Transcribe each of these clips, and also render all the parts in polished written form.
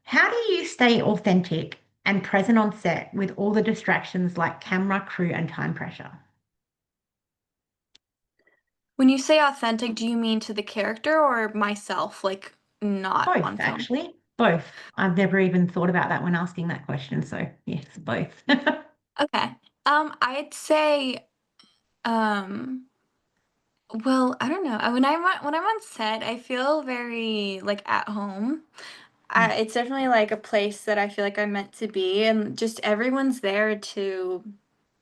How do you stay authentic and present on set with all the distractions like camera, crew, and time pressure? When you say authentic, do you mean to the character or myself, like not Both, on film? actually. Both. I've never even thought about that when asking that question. So, yes, both. Okay. I'd say, um, well, I don't know. When I'm on set, I feel very like at home. It's definitely like a place that I feel like I'm meant to be, and just everyone's there to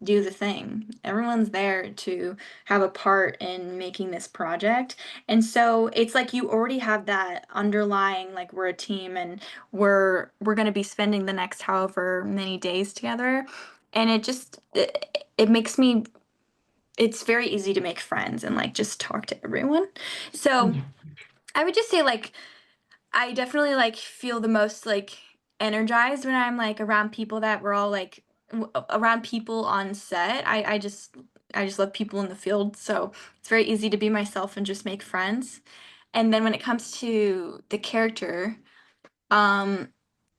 do the thing. Everyone's there to have a part in making this project. And so it's like you already have that underlying like we're a team and we're going to be spending the next however many days together. And it makes me it's very easy to make friends and like just talk to everyone. So, Yeah. I would just say like I definitely like feel the most like energized when I'm like around people that we're all like around people on set. I just love people in the field, so it's very easy to be myself and just make friends. And then when it comes to the character, um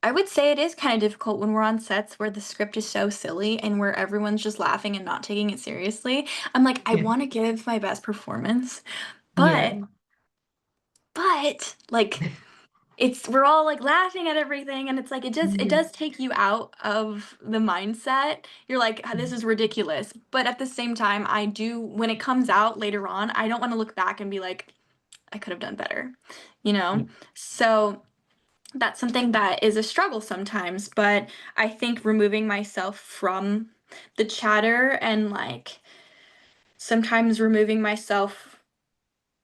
I would say it is kind of difficult when we're on sets where the script is so silly and where everyone's just laughing and not taking it seriously. I'm like I Yeah. want to give my best performance, but Yeah. like it's we're all like laughing at everything and it's like it Yeah. does take you out of the mindset. You're like, "Ah, this is ridiculous." But at the same time, I do when it comes out later on, I don't want to look back and be like, I could have done better, you know? Yeah. So that's something that is a struggle sometimes, but I think removing myself from the chatter and like sometimes removing myself,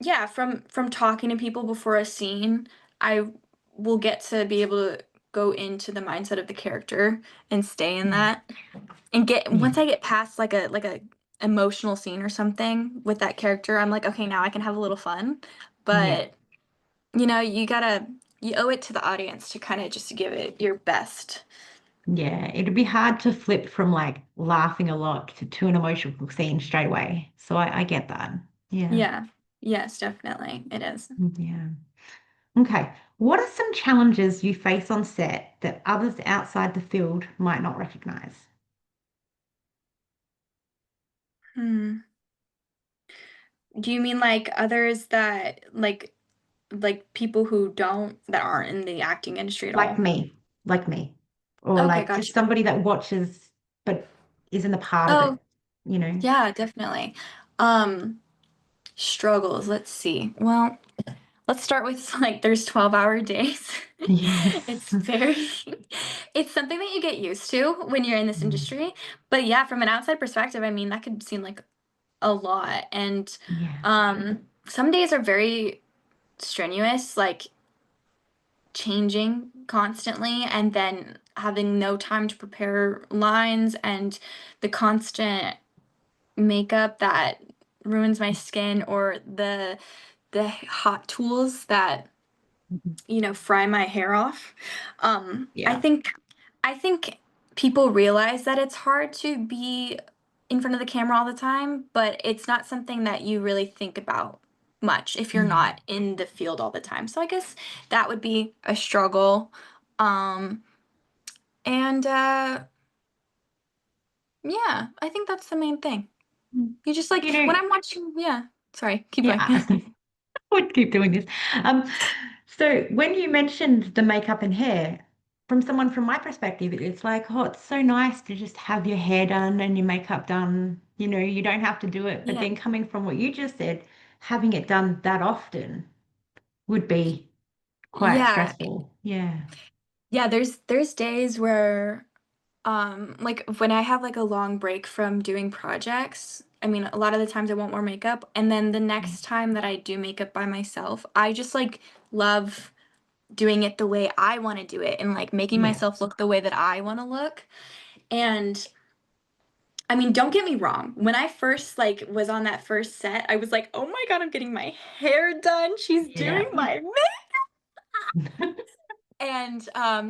yeah, from talking to people before a scene, I will get to be able to go into the mindset of the character and stay in Yeah. that. And get Yeah. once I get past like a emotional scene or something with that character, I'm like, okay, now I can have a little fun. Yeah. But you owe it to the audience to kind of just give it your best. Yeah. It'd be hard to flip from like laughing a lot to an emotional scene straight away. So I get that. Yeah. Yeah. Yes, definitely. It is. Yeah. Okay. What are some challenges you face on set that others outside the field might not recognize? Hmm. Do you mean like others that like people who don't that aren't in the acting industry at Like all? me, like me, or Okay, like just gotcha. somebody that watches but isn't a part of Oh, it, you know? yeah, definitely. Um, Struggles, let's see. Well, let's start with like there's 12-hour days. Yes. It's very it's something that you get used to when you're in this Mm. industry. But yeah, from an outside perspective, I mean, that could seem like a lot. And Yeah. some days are very strenuous, like changing constantly and then having no time to prepare lines and the constant makeup that ruins my skin or the hot tools that Mhm. fry my hair off. I Yeah. think I think people realize that it's hard to be in front of the camera all the time, but it's not something that you really think about much if you're Yeah. not in the field all the time. So I guess that would be a struggle. Um, and yeah, I think that's the main thing. Mm. You just like You when know, I'm watching, yeah. Sorry, keep going. yeah, I would keep doing this. Um, so when you mentioned the makeup and hair, from someone from my perspective, it's like, oh, it's so nice to just have your hair done and your makeup done. You know, you don't have to do it. But Yeah. then coming from what you just said, having it done that often would be quite Yeah. stressful. Yeah. Yeah, there's days where like when I have like a long break from doing projects, I mean, a lot of the times I won't wear makeup, and then the Yeah. next time that I do makeup by myself, I just like love doing it the way I want to do it and like making Yeah. myself look the way that I want to look. And I mean, don't get me wrong. When I first like was on that first set, I was like, "Oh my God, I'm getting my hair done. She's doing Yeah. my and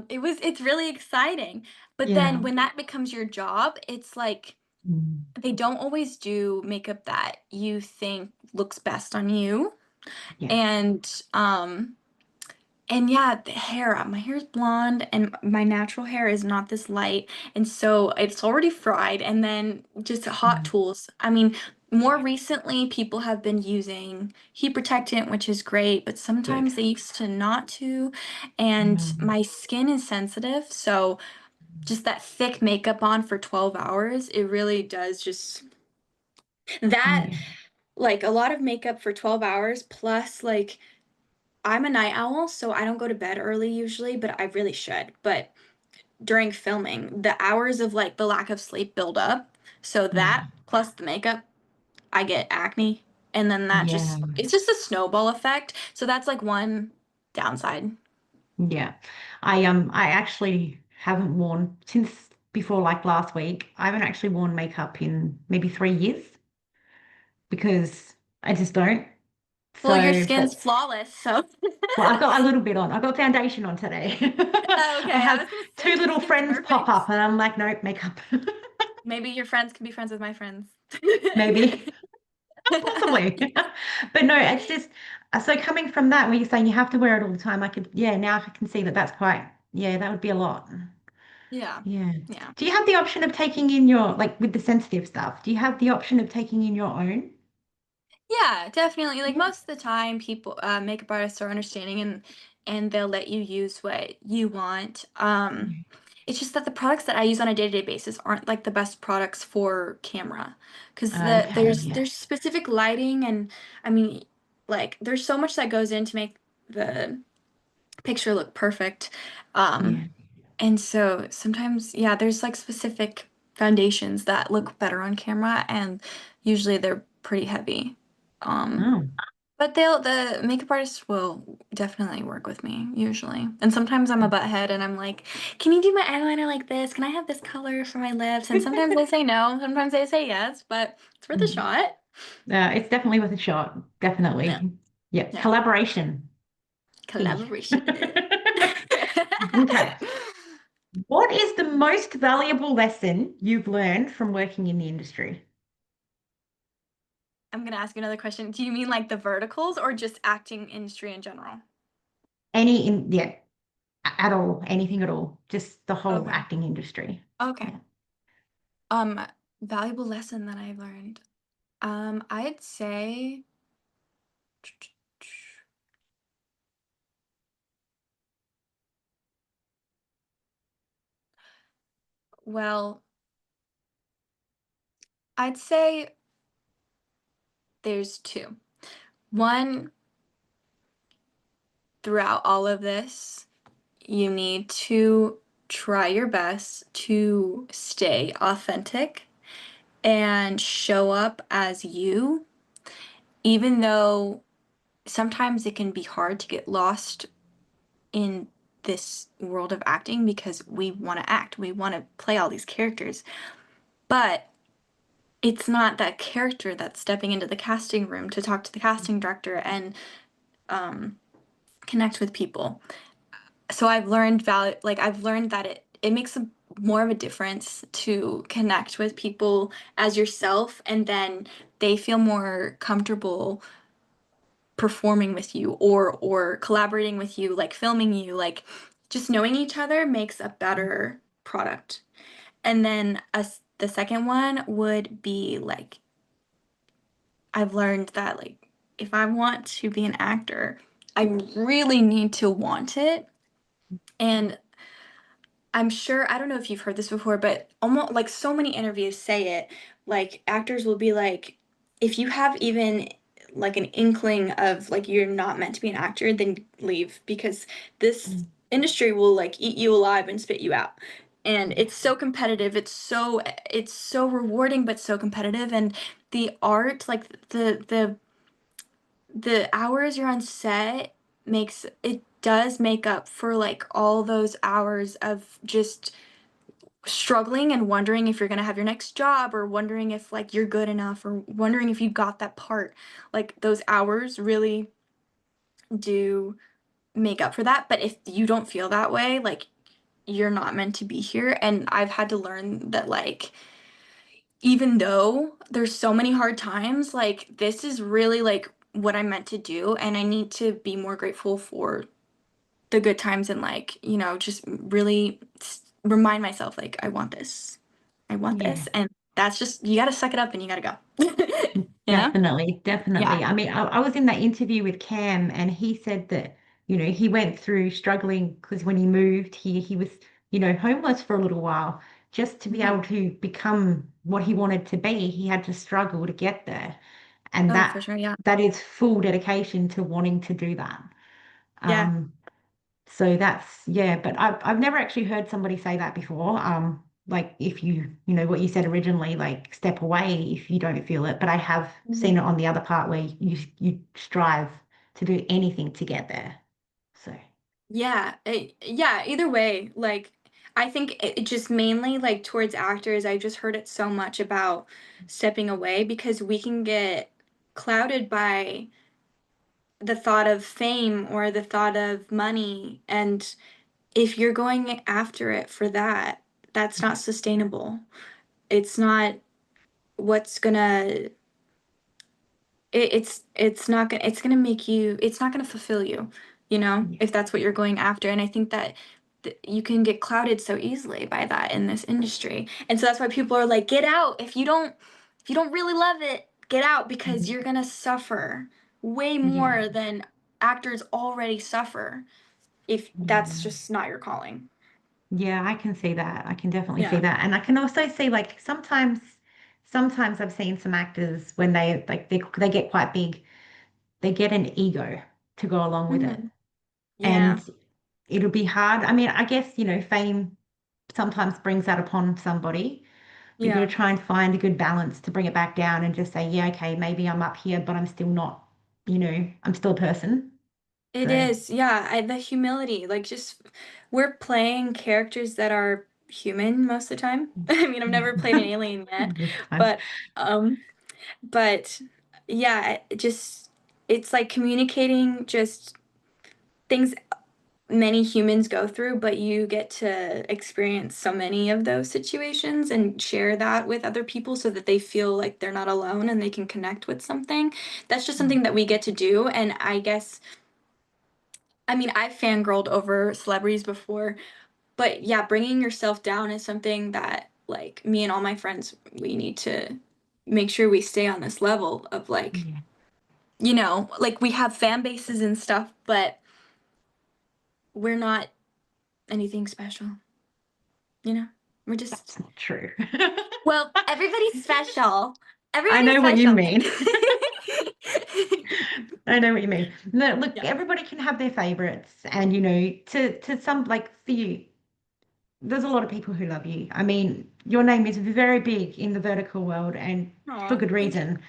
it's really exciting. But then Yeah. when that becomes your job, it's like Mm. they don't always do makeup that you think looks best on you. Yeah. And And yeah, the hair, my hair is blonde and my natural hair is not this light. And so it's already fried. And then just hot Mm. tools. I mean, more recently, people have been using heat protectant, which is great, but Good. sometimes they used to not to. And Mm. my skin is sensitive. So just that thick makeup on for 12 hours, it really does just that, Yeah. like a lot of makeup for 12 hours plus like I'm a night owl, so I don't go to bed early usually, but I really should. But during filming, the hours of like the lack of sleep build up. So that Mm. plus the makeup, I get acne. And then that Yeah. just, it's just a snowball effect. So that's like one downside. Yeah. I actually haven't worn since before like last week. I haven't actually worn makeup in maybe 3 years because I just don't. Well, your So, skin's but flawless, so. well, I got a little bit on. I got foundation on today. Oh, I okay, I had was gonna say two your little skin's friends pop perfect. up and I'm like, nope, makeup. Maybe your friends can be friends with my friends. Maybe, possibly. But no, it's just so coming from that, where you're saying you have to wear it all the time, I could, yeah, now I can see that that's quite, yeah, that would be a lot. Yeah. Yeah. Yeah. Do you have the option of taking in your, like with the sensitive stuff, do you have the option of taking in your own? Yeah, definitely. Like Yeah. most of the time, people, makeup artists are understanding and they'll let you use what you want. Yeah. It's just that the products that I use on a day-to-day basis aren't like the best products for camera, because Okay, yeah. there's specific lighting and I mean, like there's so much that goes in to make the picture look perfect. Yeah. And so sometimes, yeah, there's like specific foundations that look better on camera, and usually they're pretty heavy. Um, Oh. but the makeup artist will definitely work with me usually. And sometimes I'm a butthead and I'm like, can you do my eyeliner like this? Can I have this color for my lips? And sometimes they say no, sometimes they say yes, but it's worth a Mm. shot. It's definitely worth a shot. Yeah, Definitely. Yeah. yeah. Collaboration. Key. Collaboration. Okay. What is the most valuable lesson you've learned from working in the industry? I'm gonna ask you another question. Do you mean like the verticals or just acting industry in general? Any in, yeah, at all, anything at all, just the whole Okay. acting industry. Okay. Yeah. Um, Valuable lesson that I've learned. I'd say, well, I'd say there's two. One, throughout all of this, you need to try your best to stay authentic and show up as you, even though sometimes it can be hard to get lost in this world of acting because we want to act, we want to play all these characters. But it's not that character that's stepping into the casting room to talk to the casting director and um, connect with people. So I've learned value, like I've learned that it makes a more of a difference to connect with people as yourself, and then they feel more comfortable performing with you or collaborating with you, like filming you, like just knowing each other makes a better product. And then the second one would be like I've learned that like if I want to be an actor, I really need to want it. And I'm sure, I don't know if you've heard this before, but almost like so many interviews say it, like actors will be like, if you have even like an inkling of like you're not meant to be an actor, then leave because this Mm. industry will like eat you alive and spit you out. And Yeah. it's so competitive. It's so rewarding but so competitive, and the art, like the hours you're on set makes it does make up for like all those hours of just struggling and wondering if you're going to have your next job or wondering if like you're good enough or wondering if you got that part. Like those hours really do make up for that, but if you don't feel that way, like you're not meant to be here. And I've had to learn that like even though there's so many hard times, like this is really like what I'm meant to do, and I need to be more grateful for the good times and like, just really remind myself like I want Yeah. this, and that's just you got to suck it up and you got to go. You know? Definitely, Yeah. definitely. I mean, I was in that interview with Cam, and he said that, he went through struggling because when he moved here, he was, homeless for a little while. Just to be Mhm. able to become what he wanted to be, he had to struggle to get there. And Oh, for that sure. Yeah. that is full dedication to wanting to do that. Yeah. Um, so that's, yeah, but I've never actually heard somebody say that before. Like if what you said originally, like step away if you don't feel it. But I have Mhm. seen it on the other part where you strive to do anything to get there. So Yeah, yeah, either way, like I think it just mainly like towards actors, I just heard it so much about stepping away because we can get clouded by the thought of fame or the thought of money. And if you're going after it for that, that's not sustainable. It's not what's gonna it's not gonna it's gonna make you it's not gonna fulfill you, yeah. if that's what you're going after. And I think that you can get clouded so easily by that in this industry. And so that's why people are like, get out. If you don't really love it, get out, because Mhm. you're gonna suffer way Yeah. more than actors already suffer if that's Yeah. just not your calling. Yeah, I can see that. I can definitely see Yeah. that. And I can also see like sometimes I've seen some actors when they get quite big, they get an ego to go along with it. Hmm. Yeah. And it'll be hard. I mean, I guess, fame sometimes brings that upon somebody, but you've got to Yeah. try and find a good balance to bring it back down and just say, yeah, okay, maybe I'm up here, but I'm still not, I'm still a person. It So is, yeah. The humility, like just we're playing characters that are human most of the time. I mean, I've yeah, never played an alien yet, this time. but um, but yeah, it's like communicating just things many humans go through, but you get to experience so many of those situations and share that with other people so that they feel like they're not alone and they can connect with something. That's just something that we get to do, and I guess. I mean, I've fangirled over celebrities before, but yeah, bringing yourself down is something that, like, me and all my friends, we need to make sure we stay on this level of, like, Yeah, like we have fan bases and stuff, but we're not anything special, you know? We're just, that's not true. well, everybody's special. I Everybody's know what you special. mean. I know what you mean. No, look, Yeah. everybody can have their favorites, and to some like for you, there's a lot of people who love you. I mean, your name is very big in the vertical world, and for Aw, good thank you. reason.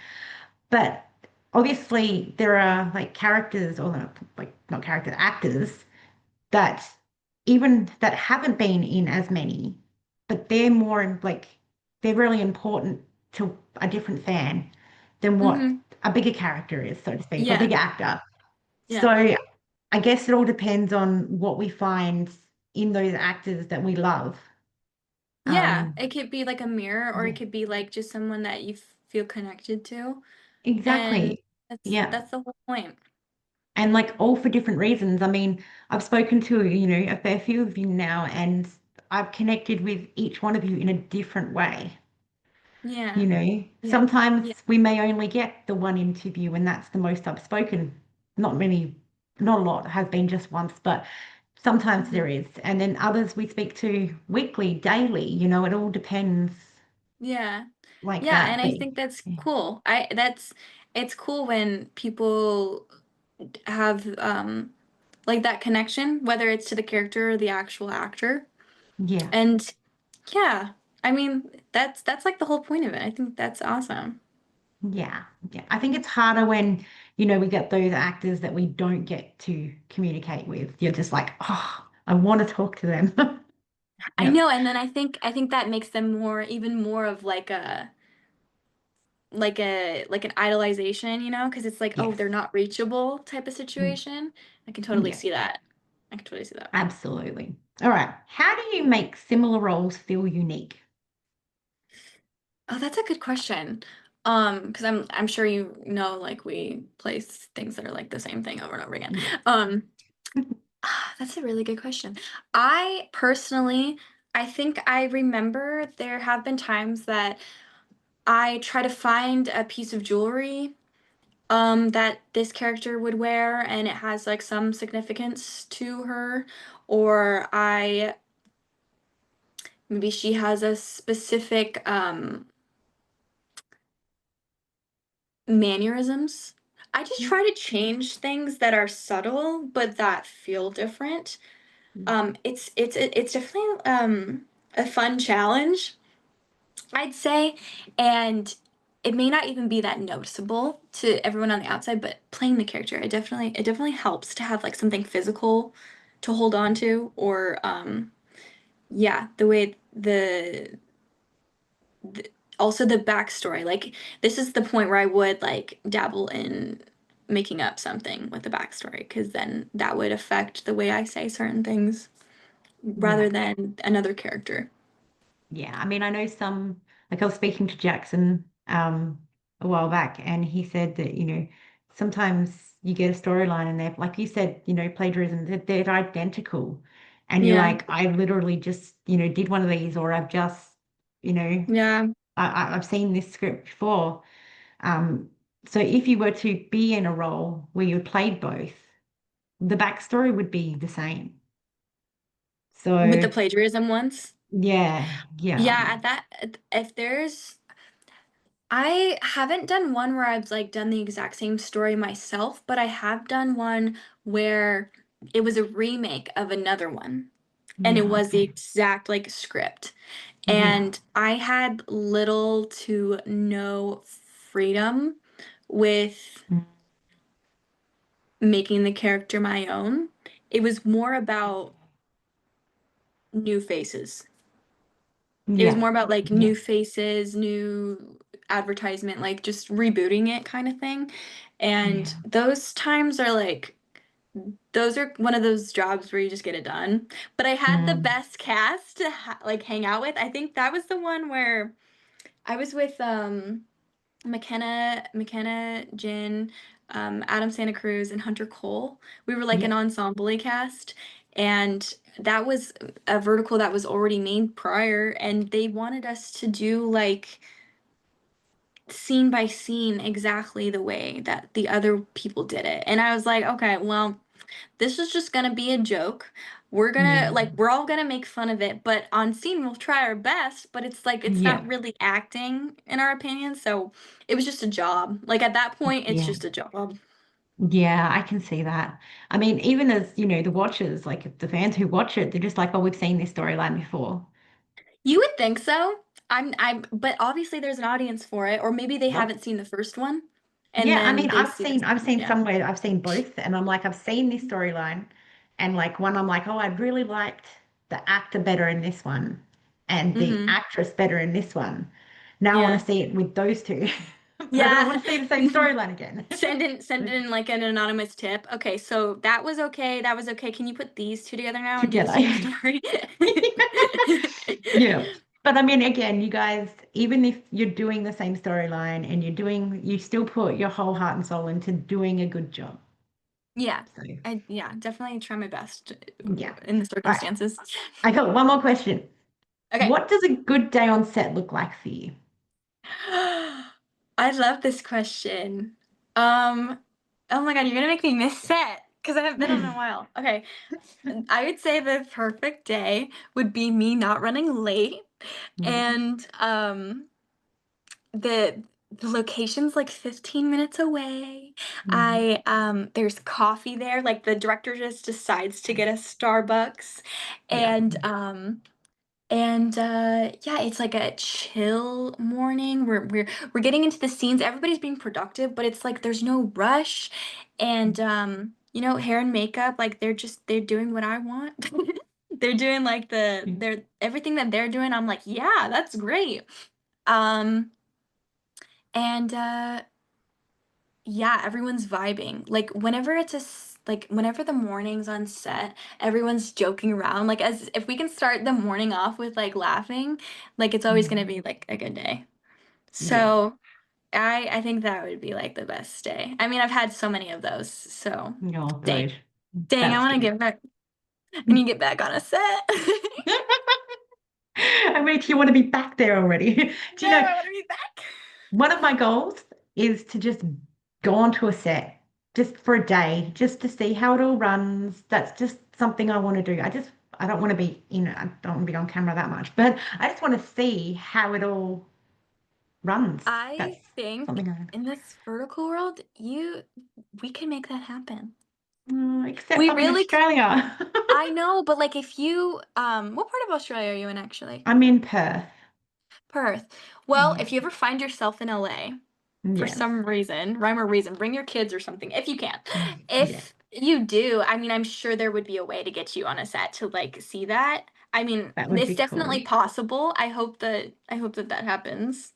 But obviously, there are like characters, or like not characters, actors that even that haven't been in as many, but they're more like they're really important to a different fan than what Hmm. a bigger character is, so to speak, or Yeah. bigger actor. Yeah. So I guess it all depends on what we find in those actors that we love. Yeah. Um, It could be like a mirror, or it yeah, could be like just someone that you feel connected to. And exactly. that's Yeah. that's the whole point. And like all for different reasons. I mean, I've spoken to, a fair few of you now, and I've connected with each one of you in a different way. Yeah. Yeah. Sometimes Yeah. we may only get the one interview, and that's the most I've spoken. Not many, not a lot, has been just once, but sometimes Mhm. there is. And then others we speak to weekly, daily, it all depends Yeah. like Yeah, that. and I But think that's yeah, cool. I that's It's cool when people have like that connection, whether it's to the character or the actual actor. yeah, And yeah, I mean, that's like the whole point of it. I think that's awesome. yeah, yeah. I think it's harder when, we get those actors that we don't get to communicate with. You're just like, oh, I want to talk to them. I Yeah. know, and then I think that makes them even more of like an idolization, because it's like, oh, Yes. they're not reachable type of Mm, situation. I can totally yeah, see that. I can totally see that. absolutely. All right. How do you make similar roles feel unique? Oh, that's a good question. Because I'm sure like we place things that are like the same thing over and over again. Yeah. Um, That's a really good question. I personally, I think I remember there have been times that I try to find a piece of jewelry that this character would wear and it has like some significance to her, or I maybe she has a specific mannerisms. I just Mm, try to change things that are subtle but that feel different. mm, It's definitely a fun challenge, I'd say, and it may not even be that noticeable to everyone on the outside, but playing the character, it definitely helps to have like something physical to hold on to, or yeah, the way the also the backstory. Like this is the point where I would like dabble in making up something with the backstory, because then that would affect the way I say certain things yeah. rather than another character. Yeah, I mean, I know some, like I was speaking to Jackson a while back, and he said that, sometimes you get a storyline and they're, like you said, plagiarism, they're identical. And you're Yeah. like, I literally just, did one of these, or I've just, you know, Yeah. I've seen this script before. Um, so if you were to be in a role where you played both, the backstory would be the same. With the So plagiarism ones. yeah, yeah. Yeah, at that if there's I haven't done one where I've like done the exact same story myself, but I have done one where it was a remake of another one and it Yeah, was the okay. exact like script. Yeah. And I had little to no freedom with Mm. making the character my own. It was more about new faces. It was Yeah. more about like Yeah. new faces, new advertisement, like just rebooting it kind of thing. And Yeah. those times are like, those are one of those jobs where you just get it done. But I had the Mm. best cast to like hang out with. I think that was the one where I was with McKenna, Jin, Adam Santa Cruz, and Hunter Cole. We were like Yeah. an ensemble cast, and that was a vertical that was already made prior, and they wanted us to do like scene by scene exactly the way that the other people did it. And I was like, okay, well, this is just gonna be a joke. We're gonna Yeah. like we're all gonna make fun of it, but on scene we'll try our best, but it's like it's not Yeah. really acting in our opinion. So it was just a job. Like at that point, it's Yeah. just a job. Yeah, I can see that. I mean, even as, the watchers, like the fans who watch it, they're just like, oh, we've seen this storyline before. You would think so. But obviously there's an audience for it, or maybe they Yep. haven't seen the first one and Yeah, I then mean, they I've see this. seen I've seen Yeah. somewhere I've seen both, and I'm like, I've seen this storyline, and like one I'm like, oh, I really liked the actor better in this one, and the Mm-hmm. actress better in this one. Now I want Yeah. to see it with those two, but I don't Yeah. want to see the same storyline again. Send in like an anonymous tip. Okay, so that was okay. That was okay. Can you put these two together now and do the Together. same story? Yeah. But I mean, again, you guys, even if you're doing the same storyline and you still put your whole heart and soul into doing a good job. Yeah. So, Yeah, definitely try my best yeah. in the All right. circumstances. I got one more question. Okay. What does a good day on set look like for you? I love this question. Um, oh my God, you're gonna make me miss set because I haven't been on in a while. Okay. I would say the perfect day would be me not running late Yeah. and the the location's like 15 minutes away. Mm. There's coffee there. Like the director just decides to get a Starbucks Yeah. and yeah, it's like a chill morning. We're getting into the scenes. Everybody's being productive, but it's like there's no rush. And hair and makeup, like they're doing what I want. They're doing like they're everything that they're doing, I'm like, yeah, that's great. Um and yeah, everyone's vibing. Like whenever like whenever the morning's on set, everyone's joking around. Like as if we can start the morning off with like laughing, like it's always gonna Mm. be like a good day. Yeah. So I think that would be like the best day. I mean, I've had so many of those. So Oh, dang, good. dang, I That's want to good. give back. and you get back on a set. I mean, do you want to be back there already? Do No, you know, I want to be back. one of my goals is to just go onto a set just for a day, just to see how it all runs. That's just something I want to do. I don't want to be, I don't want to be on camera that much, but I just want to see how it all runs. I That's think something I, in this vertical world, we can make that happen. except We I'm in really Australia. I know, but like if you what part of Australia are you in actually? I'm in Perth. Perth. Well, Yeah. if you ever find yourself in LA for Yes. some reason, rhyme or reason, bring your kids or something if you can. Yeah. If you do, I mean, I'm sure there would be a way to get you on a set to like see that. I mean, That would it's be cool. definitely possible. I hope that that happens.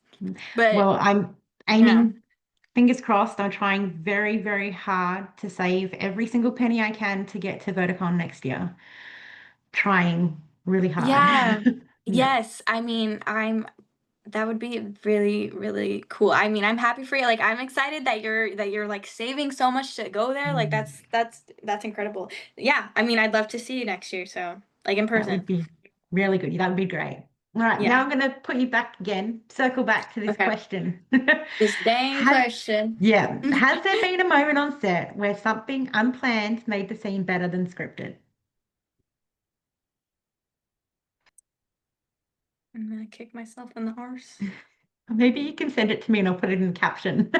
But Well, I'm yeah. aiming, fingers crossed. I'm trying very, very hard to save every single penny I can to get to Verticon next year. Trying really hard. Yeah. Yeah. Yes. I mean, that would be really, really cool. I mean, I'm happy for you. Like, I'm excited that you're like saving so much to go there. Like, Mm, that's incredible. Yeah. I mean, I'd love to see you next year. So, like in that would person. be really good. That would be great. All right, now Yeah. I'm going to put you back again, circle back to this Okay. question. This dang Has, question. yeah, I'm has there been a moment on set where something unplanned made the scene better than scripted? gonna kick myself in the arse. Maybe you can send it to me and I'll put it in the caption.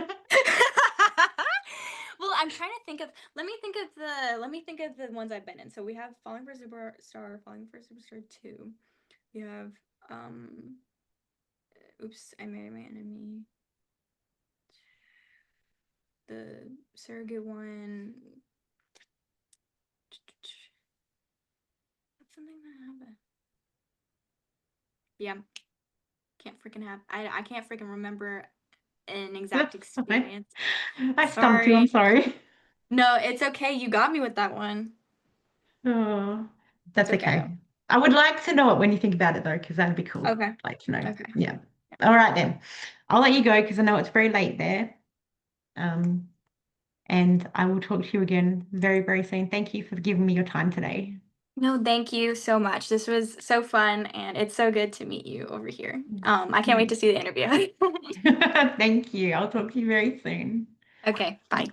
Well, I'm trying to think of. Let me think of the ones I've been in. So we have Falling for a Superstar, Falling for a Superstar 2. We have Oops, I Married My Enemy. The surrogate one. That's something that happened. Yeah, can't freaking have. I can't freaking remember an exact That's fine. experience. I stumped you, I'm Sorry. sorry. No, it's okay. You got me with that one. Oh, It's that's okay okay. though. I would like to know it when you think about it though, because that'd be cool. Okay. Like to know. Okay. Yeah. All right then. I'll let you go because I know it's very late there. Um, and I will talk to you again very, very soon. Thank you for giving me your time today. No, thank you so much. This was so fun, and it's so good to meet you over here. I can't wait Mm. to see the interview. Thank you. I'll talk to you very soon. Okay, bye.